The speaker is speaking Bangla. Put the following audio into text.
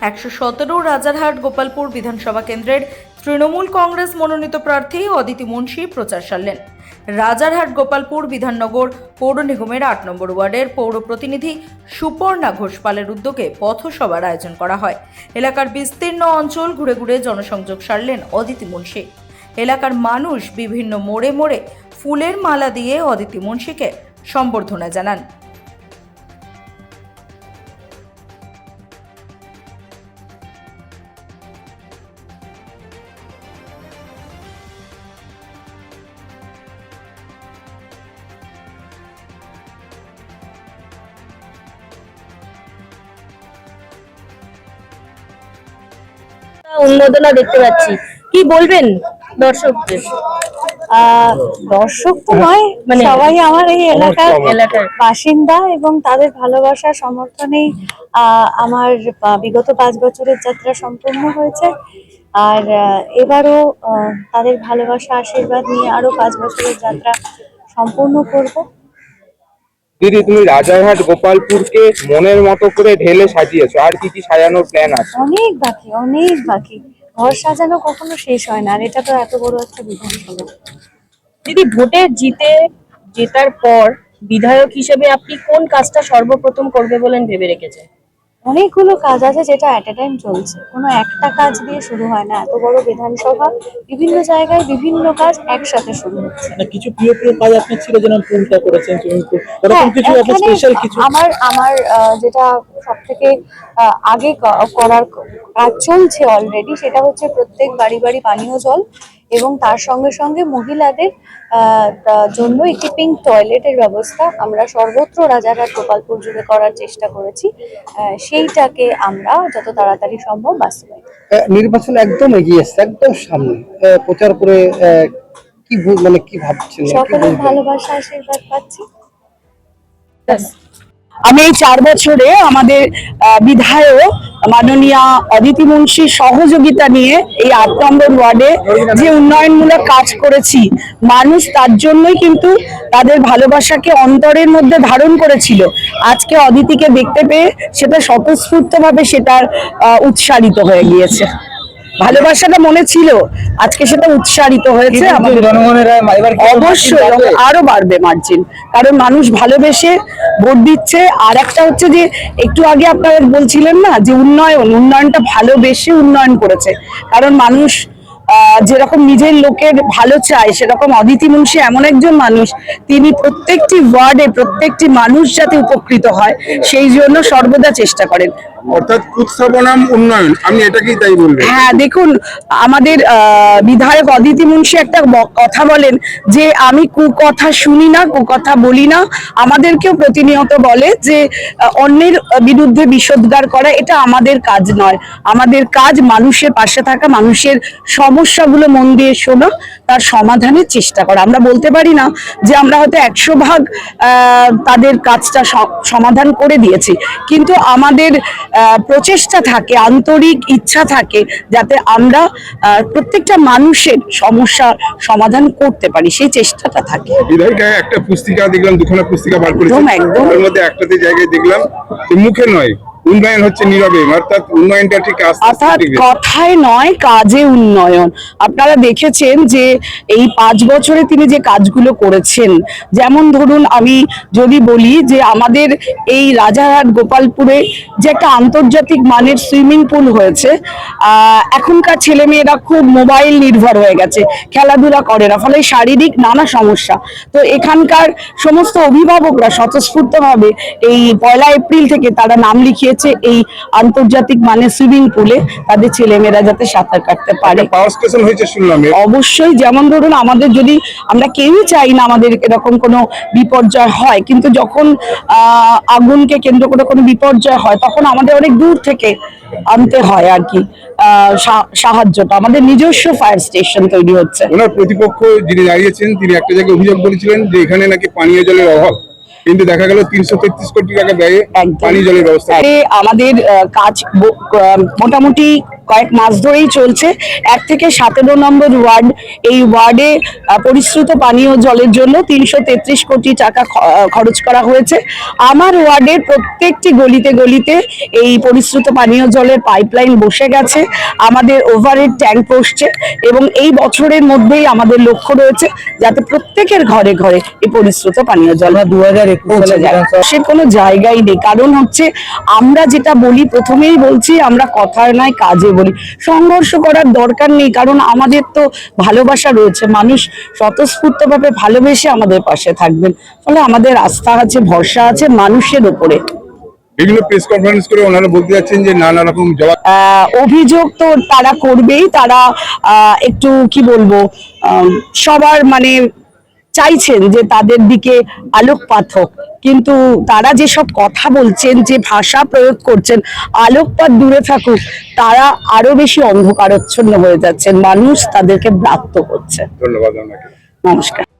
117 রাজারহাট গোপালপুর বিধানসভা কেন্দ্রের তৃণমূল কংগ্রেস মনোনীত প্রার্থী অদিতি মুন্সি প্রচার সারলেন। রাজারহাট গোপালপুর বিধাননগর পৌর নিগমের 8 নম্বর ওয়ার্ডের পৌর প্রতিনিধি সুপর্ণা ঘোষপালের উদ্যোগে পথসভার আয়োজন করা হয়। এলাকার বিস্তীর্ণ অঞ্চল ঘুরে ঘুরে জনসংযোগ সারলেন অদিতি মুন্সি। এলাকার মানুষ বিভিন্ন মোড়ে মোড়ে ফুলের মালা দিয়ে অদিতি মুন্সিকে সম্বর্ধনা জানান। উন্মোদনা দেখতে পাচ্ছি, কি বলবেন দর্শকদের? দর্শক তো নয়, মানে সবাই আমার এই এলাকার বাসিন্দা এবং তাদের ভালোবাসা সমর্থনেই আমার বিগত 5 বছরের যাত্রা সম্পূর্ণ হয়েছে। আর এবারও তাদের ভালোবাসা আশীর্বাদ নিয়ে আরো 5 বছরের যাত্রা সম্পূর্ণ করব। দিদি, তুমি রাজারহাট গোপালপুরকে মনের মতো করে ঢেলে সাজিয়েছো, আর কি কি সাজানোর প্ল্যান আছে? অনেক বাকি। ঘর সাজানো কখনো শেষ হয় না, আর এটা তো এত বড় একটা বিধানসভা। দিদি, জেতার পর বিধায়ক হিসেবে আপনি কোন কাজটা সর্বপ্রথম করবে বলেন ভেবে রেখেছেন? অনেকগুলো কাজ আছে যেটা এট এ টাইম চলছে, কোনো একটা কাজ দিয়ে শুরু হয় না। এত বড় বিধানসভা, বিভিন্ন জায়গায় বিভিন্ন কাজ একসাথে শুরু হচ্ছে। কিছু প্রিয় কাজ আপনার ছিল, যেমন ফুলটা করেছেন, এরকম কিছু আপনার স্পেশাল কিছু? আমার যেটা সব থেকে আগে করার কাজ চলছে অলরেডি, সেটা হচ্ছে প্রত্যেক বাড়ি বাড়ি পানীয় জল এবং তার সঙ্গে সঙ্গে মহিলাদের জন্য একটি পিঙ্ক টয়লেটের ব্যবস্থা আমরা সর্বত্র রাজারহাট গোপালপুর জুড়ে করার চেষ্টা করেছি। সেইটাকে আমরা যত তাড়াতাড়ি সম্ভব বাস্তবায়ন। নির্বাচন একদম এগিয়ে আসছে, একদম সামনে প্রচার করে কি ভাবছেন? সকলের ভালোবাসা আশীর্বাদ পাচ্ছি। আমি এই 4 বছরে আমাদের বিধায়ক মাননীয়া অদিতি মুন্সির সহযোগিতা নিয়ে এই 8 নম্বর ওয়ার্ডে যে উন্নয়নমূলক কাজ করেছি, মানুষ তার জন্যই কিন্তু তাদের ভালোবাসাকে অন্তরের মধ্যে ধারণ করেছিল। আজকে অদিতিকে দেখতে পেয়ে সেটা স্বতঃস্ফূর্তভাবে সেটার উৎসারিত হয়ে গিয়েছে। ভালোবাসাটা মনে ছিল, আজকে সেটা উৎসারিত হয়েছে। আমাদের অবশ্যই আরো বাড়বে মার্জিন, কারণ মানুষ ভালোবেসে ভোট দিচ্ছে। আর একটা হচ্ছে যে একটু আগে আপনারা বলছিলেন না যে উন্নয়নটা ভালোবেসে উন্নয়ন করেছে, কারণ মানুষ যেরকম নিজের লোকের ভালো চায়, সেরকম অদিতি মুন্সি এমন একজন মানুষ, তিনি প্রত্যেকটি ওয়ার্ডে প্রত্যেকটি মানুষ যাতে উপকৃত হয় সেই জন্য সর্বদা চেষ্টা করেন। অর্থাৎ উৎসব বনাম উন্নয়ন, আমি এটাকেই তাই বলবো। হ্যাঁ, দেখুন, আমাদের বিধায়ক অদিতি মুন্সি একটা কথা বলেন যে আমি কুকথা শুনি না, কুকথা বলি না। আমাদেরকেও প্রতিনিয়ত বলে যে অন্যের বিরুদ্ধে বিষোদ্গার করা এটা আমাদের কাজ নয়। আমাদের কাজ মানুষের পাশে থাকা, মানুষের সমস্যাগুলো মন দিয়ে শোনা, তার সমাধানের চেষ্টা করা। আমরা বলতে পারি না যে আমরা হয়তো 100% তাদের কাজটা সমাধান করে দিয়েছি, কিন্তু আমাদের প্রচেষ্টা থাকে, আন্তরিক ইচ্ছা থাকে যাতে আমরা প্রত্যেকটা মানুষের সমস্যা সমাধান করতে পারি, সেই চেষ্টাটা থাকে। বিধায়িকা একটা পুস্তিকা দেখলাম, দুখানা পুস্তিকা বার করেছে, একদম। তার মধ্যে একটাতে জায়গায় দেখলাম মুখে নয়, উন্নয়ন হচ্ছে নীরবে, অর্থাৎ উন্নয়নটা ঠিক অর্থাৎ কথায় নয়, কাজে উন্নয়ন। আপনারা দেখেছেন যে এই 5 বছরে তিনি যে কাজগুলো করেছেন, যেমন ধরুন আমি যদি বলি যে আমাদের এই রাজারহাট গোপালপুরে যে একটা আন্তর্জাতিক মানের সুইমিং পুল হয়েছে। এখনকার ছেলেমেয়েরা খুব মোবাইল নির্ভর হয়ে গেছে, খেলাধুলা করে না, ফলে শারীরিক নানা সমস্যা। তো এখানকার সমস্ত অভিভাবকরা স্বতঃস্ফূর্তভাবে এই 1 এপ্রিল থেকে তারা নাম লিখিয়ে এই আন্তর্জাতিক মানের সুইমিং পুলে তাদের ছেলেমেয়েরা যাতে সাঁতার কাটতে পারে। পাওয়ার স্টেশন হয়েছে শুনলাম। অবশ্যই, যেমন ধরুন আমাদের যদি আমরা কেউই চাই না আমাদের এরকম কোনো বিপর্যয় হয়, কিন্তু যখন আগুনকে কেন্দ্র করে কোনো বিপর্যয় হয় তখন আমাদের অনেক দূর থেকে আনতে হয় আর কি সাহায্যটা। আমাদের নিজস্ব ফায়ার স্টেশন তৈরি হচ্ছে। ওনার প্রতিপক্ষ যিনি দাঁড়িয়েছেন তিনি একটা জায়গায় অভিযোগ করেছিলেন যে এখানে নাকি পানীয় জলের অভাব, কিন্তু দেখা গেল 333 কোটি টাকা ব্যয়ে পানীয় জলের ব্যবস্থা। আমাদের কাজ মোটামুটি কয়েক মাস ধরেই চলছে। 1 থেকে 17 নম্বর ওয়ার্ড, এই ওয়ার্ডে পরিশ্রুত পানীয় জলের জন্য 333 কোটি টাকা খরচ করা হয়েছে। আমার ওয়ার্ডের প্রত্যেকটি গলিতে গলিতে এই পরিশ্রুত পানীয় জলের পাইপলাইন বসে গেছে, আমাদের ওভারহেড ট্যাঙ্ক বসছে এবং এই বছরের মধ্যেই আমাদের লক্ষ্য রয়েছে যাতে প্রত্যেকের ঘরে ঘরে এই পরিশ্রুত পানীয় জল 2021 পৌঁছে যায়। সে কোনো জায়গাই নেই, কারণ হচ্ছে আমরা যেটা বলি, প্রথমেই বলছি, আমরা কথায় নয় কাজে বলি। সংঘর্ষ করার দরকার নেই, কারণ আমাদের তো ভালোবাসা রয়েছে, মানুষ স্বতঃস্ফূর্তভাবে ভালোবেসে আমাদের পাশে থাকবেন। ফলে আমাদের আস্থা আছে, ভরসা আছে মানুষের উপরে। বিভিন্ন প্রেস কনফারেন্স করে ওনারা বলতে যাচ্ছেন যে নানা রকম জবাব অভিযোগ তো তারা করবেই, তারা একটু কি বলবো, সবার মানে চাইছেন যে তাদের দিকে আলোকপাত হোক, কিন্তু তারা যেসব কথা বলছেন, যে ভাষা প্রয়োগ করছেন, আলোকপাত দূরে থাকুক, তারা আরো বেশি অন্ধকারাচ্ছন্ন হয়ে যাচ্ছেন, মানুষ তাদেরকে ব্রাত্য করছে। ধন্যবাদ আপনাকে। নমস্কার।